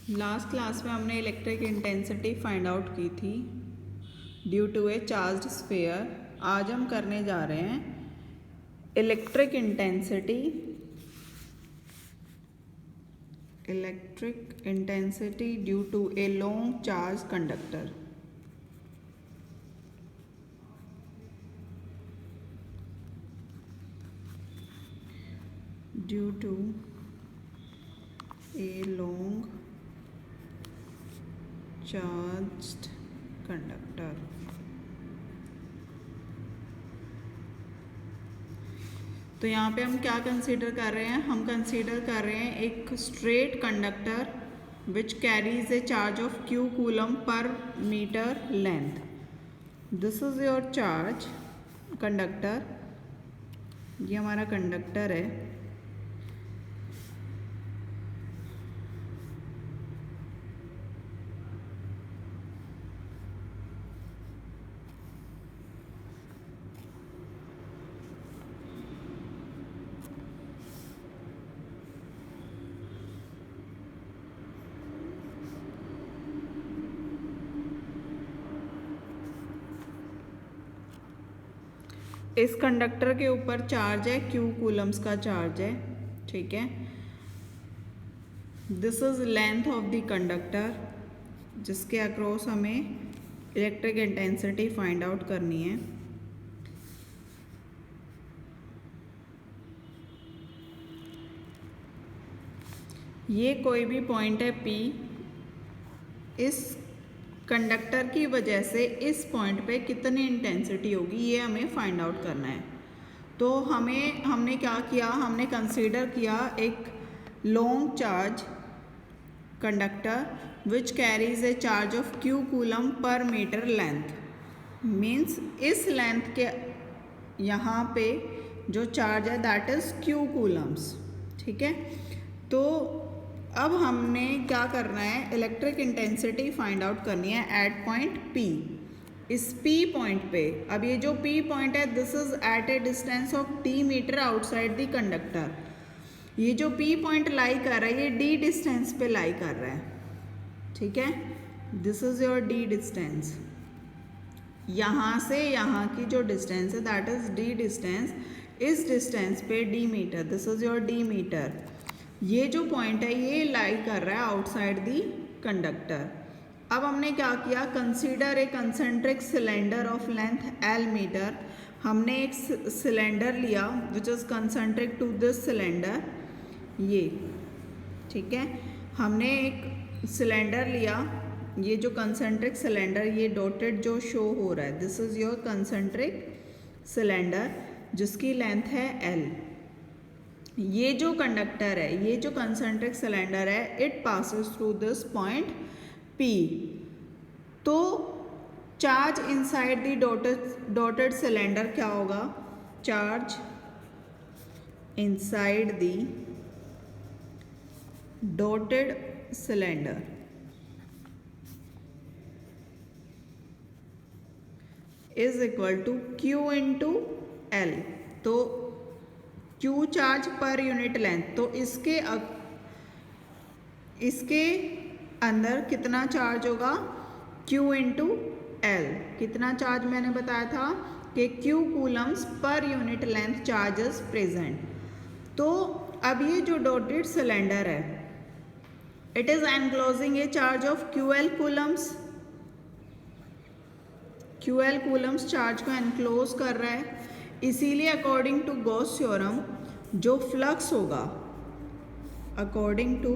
Last class में हमने electric intensity find out की थी due to a charged sphere. आज हम करने जा रहे हैं electric intensity due to a long charge conductor. Due to a long charged conductor। तो यहाँ पे हम क्या कंसीडर कर रहे हैं? हम कंसीडर कर रहे हैं एक straight conductor which carries a charge of q coulomb per metre length. This is your charge conductor, ये हमारा कंडक्टर है। इस कंडक्टर के ऊपर चार्ज है q कूलम्स का चार्ज है, ठीक है। This is length of the conductor जिसके अक्रॉस हमें इलेक्ट्रिक इंटेंसिटी फाइंड आउट करनी है। ये कोई भी पॉइंट है P, इस कंडक्टर की वजह से इस पॉइंट पे कितनी इंटेंसिटी होगी ये हमें फाइंड आउट करना है। तो हमने क्या किया? हमने कंसीडर किया एक long charge conductor which carries a charge of q coulomb per metre length. Means इस लेंथ के यहाँ पे जो चार्ज है दैट इज q कूलम्स, ठीक है। तो अब हमने क्या करना है? इलेक्ट्रिक इंटेंसिटी फाइंड आउट करनी है एट पॉइंट P। इस P पॉइंट पे, अब ये जो P पॉइंट है this is at a distance of d metre outside the conductor. ये जो P पॉइंट लाई कर रहा है ये d डिस्टेंस पे लाई कर रहा है, ठीक है। This is your d distance. यहाँ से यहाँ की जो डिस्टेंस है दैट इज d डिस्टेंस। इस डिस्टेंस पे d metre, this is your d metre. ये जो पॉइंट है ये लाई कर रहा है आउटसाइड दी कंडक्टर। अब हमने क्या किया? Consider a concentric cylinder of length L metre. हमने एक सिलेंडर लिया which is concentric to this cylinder, ये, ठीक है। हमने एक सिलेंडर लिया, ये जो कंसेंट्रिक सिलेंडर, ये डॉटेड जो शो हो रहा है this is your concentric cylinder जिसकी लेंथ है L। ये जो कंडक्टर है, ये जो कंसेंट्रिक सिलेंडर है, it passes through this point P। तो charge inside the dotted cylinder क्या होगा? Charge inside the dotted cylinder is equal to Q into L। तो Q charge per unit length, तो इसके अंदर कितना चार्ज होगा? Q into L। कितना चार्ज मैंने बताया था कि Q coulombs per unit length charges present. तो अब ये जो डॉटेड सिलेंडर है it is enclosing a charge of QL coulombs. QL coulombs charge को एनक्लोज कर रहा है, इसीलिए अकॉर्डिंग टू गॉस थ्योरम जो फ्लक्स होगा, according to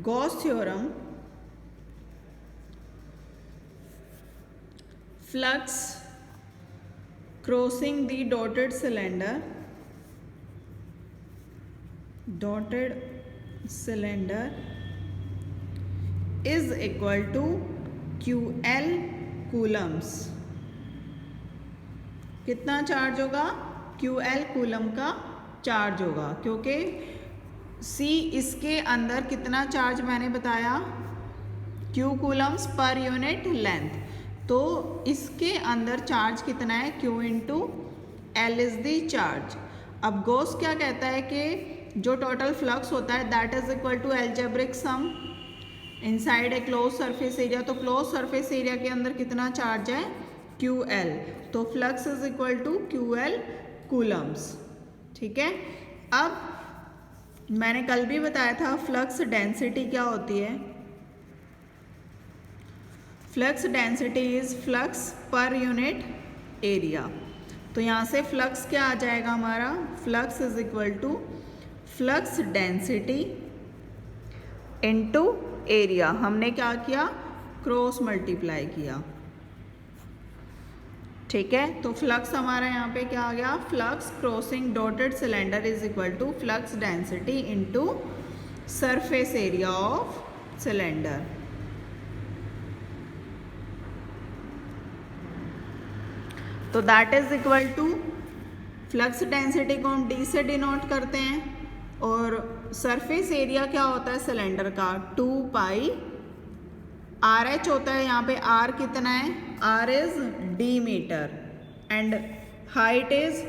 Gauss theorem flux crossing the dotted cylinder is equal to QL coulombs. कितना charge होगा? QL coulomb का चार्ज होगा, क्योंकि C इसके अंदर कितना चार्ज मैंने बताया? Q coulombs per unit length. तो इसके अंदर चार्ज कितना है? Q into L is the charge. अब गॉस क्या कहता है कि जो टोटल फ्लक्स होता है that is equal to algebraic sum inside a close surface area. तो क्लोज सरफेस एरिया के अंदर कितना चार्ज है, QL, तो flux is equal to QL coulombs. ठीक है, अब मैंने कल भी बताया था फ्लक्स डेंसिटी क्या होती है। Flux density is flux per unit area. तो यहाँ से फ्लक्स क्या आ जाएगा हमारा, flux is equal to flux density into area. हमने क्या किया, क्रॉस मल्टीप्लाई किया। ठीक है, तो फ्लक्स हमारा यहाँ पे क्या आ गया, flux crossing dotted cylinder is equal to flux density into surface area of cylinder. तो that is equal to, flux density को हम D से डिनोट करते हैं और सरफेस एरिया क्या होता है सिलेंडर का, 2 पाई RH होता है। यहाँ पे R कितना है, R is D metre and height is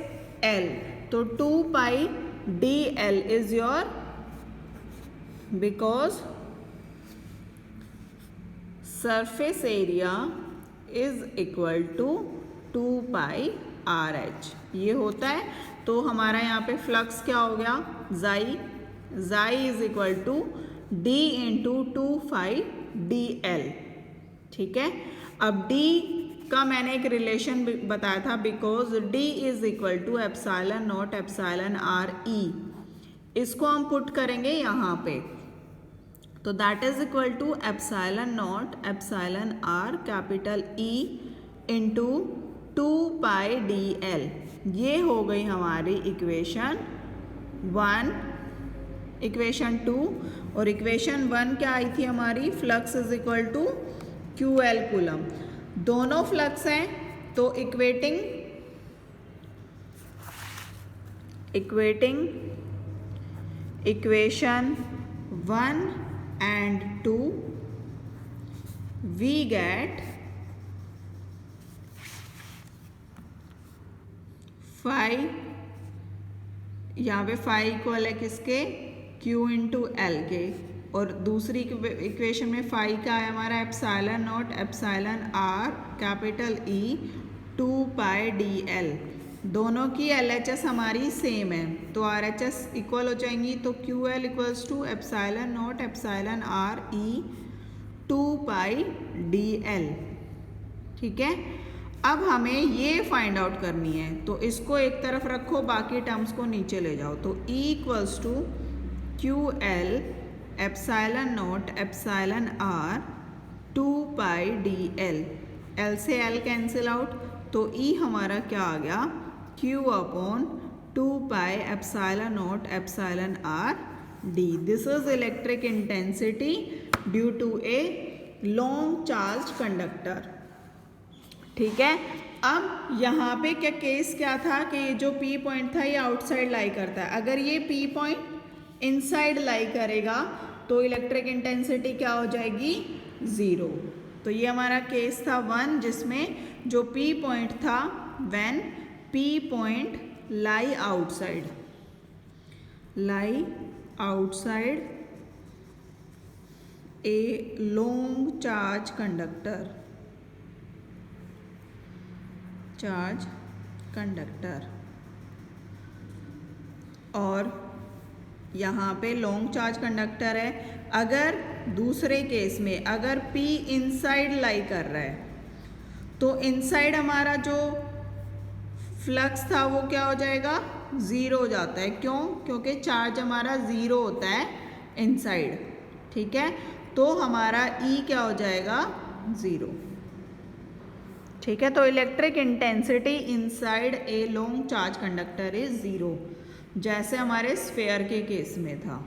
L, तो 2 pi DL is your, because surface area is equal to 2 pi RH ये होता है। तो हमारा यहाँ पे फ्लक्स क्या हो गया, जाई is equal to D into 2 pi DL। ठीक है, अब D का मैंने एक रिलेशन बताया था, because D is equal to epsilon naught epsilon RE। इसको हम पुट करेंगे यहाँ पे, तो that is equal to epsilon naught epsilon R capital E into 2 pi DL। ये हो गई हमारी इक्वेशन 1, इक्वेशन 2, और इक्वेशन 1 क्या आई थी हमारी, flux is equal to QL coulomb. दोनों फ्लक्स हैं तो equating equation 1 and 2 we get phi, यहाँ पे phi इक्वल है किसके, Q इंटू L के, और दूसरी इक्वेशन में phi का है हमारा epsilon naught epsilon R capital E 2 pi DL। दोनों की LHS हमारी सेम है तो RHS इक्वल हो जाएंगी, तो QL equals to epsilon naught epsilon R E 2 pi DL। ठीक है, अब हमें ये फाइंड आउट करनी है, तो इसको एक तरफ रखो, बाकी टर्म्स को नीचे ले जाओ। तो E equals to QL epsilon naught epsilon R 2 pi DL। L से L कैंसिल आउट, तो E हमारा क्या आ गया, Q upon 2 pi epsilon naught epsilon R D। This is electric intensity due to a long charge conductor. ठीक है, अब यहाँ पे क्या केस क्या था कि ये जो P पॉइंट था ये आउटसाइड लाई करता है। अगर ये P पॉइंट इनसाइड लाई करेगा तो इलेक्ट्रिक इंटेंसिटी क्या हो जाएगी, 0। तो ये हमारा केस था 1 जिसमें जो P पॉइंट था when P point lie outside A long charge conductor. और यहाँ पे लॉन्ग चार्ज कंडक्टर है। अगर दूसरे केस में अगर P इनसाइड लाई कर रहा है तो इनसाइड हमारा जो फ्लक्स था वो क्या हो जाएगा, 0 हो जाता है। क्यों, क्योंकि चार्ज हमारा 0 होता है इनसाइड। ठीक है, तो हमारा E क्या हो जाएगा, 0। ठीक है, तो electric intensity inside a long charge conductor is 0, जैसे हमारे स्फेयर के केस में था।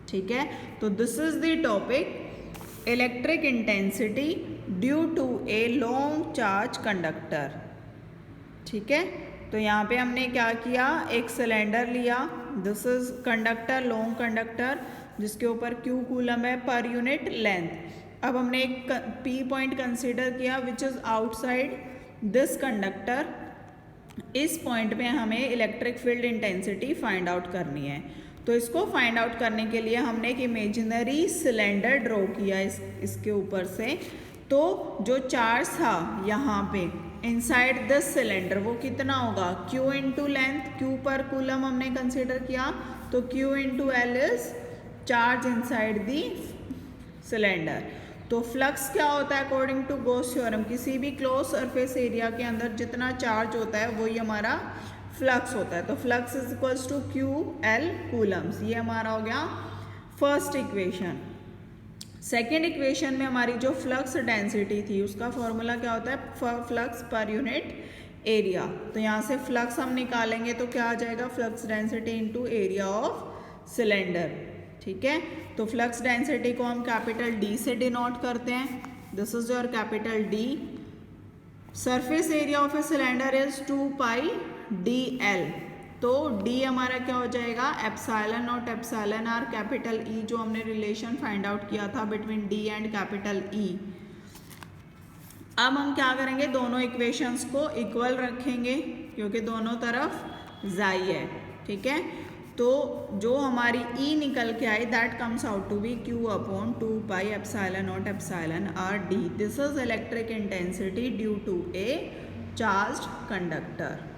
ठीक है, तो this is the topic electric intensity due to a long charge conductor. ठीक है, तो यहाँ पे हमने क्या किया, एक सिलेंडर लिया, this is conductor, long conductor जिसके ऊपर Q कूलम है पर यूनिट लेंथ। अब हमने एक P पॉइंट कंसीडर किया which is outside this conductor. इस पॉइंट पे हमें electric field intensity find out करनी है। तो इसको फाइंड आउट करने के लिए हमने एक इमेजिनरी सिलेंडर ड्रॉ किया इसके ऊपर से। तो जो चार्ज था यहाँ पे इनसाइड दिस सिलेंडर वो कितना होगा, Q इंटू लेंथ, Q पर कूलम हमने कंसिडर किया, तो Q into L is charge inside the cylinder. तो फ्लक्स क्या होता है अकॉर्डिंग टू गॉस थ्योरम, किसी भी क्लोज सरफेस एरिया के अंदर जितना चार्ज होता है वही हमारा फ्लक्स होता है। तो flux is equals to Q L coulombs, ये हमारा हो गया फर्स्ट इक्वेशन। सेकेंड इक्वेशन में हमारी जो फ्लक्स डेंसिटी थी उसका फॉर्मूला क्या होता है, फ्लक्स पर यूनिट एरिया। तो यहाँ से फ्लक्स हम निकालेंगे तो क्या आ जाएगा, flux density into area of cylinder. ठीक है, तो फ्लक्स डेंसिटी को हम कैपिटल D से डिनोट करते हैं। This is your capital D। Surface area of a cylinder is 2 pi DL। तो D हमारा क्या हो जाएगा, epsilon naught epsilon are capital E, जो हमने रिलेशन फाइंड आउट किया था between D and capital E। अब हम क्या करेंगे, दोनों इक्वेशंस को इक्वल रखेंगे क्योंकि दोनों तरफ जाई है। ठीक है, तो जो हमारी E निकल के आई that comes out to be Q upon 2 pi epsilon naught epsilon r D। This is electric intensity due to a charged conductor.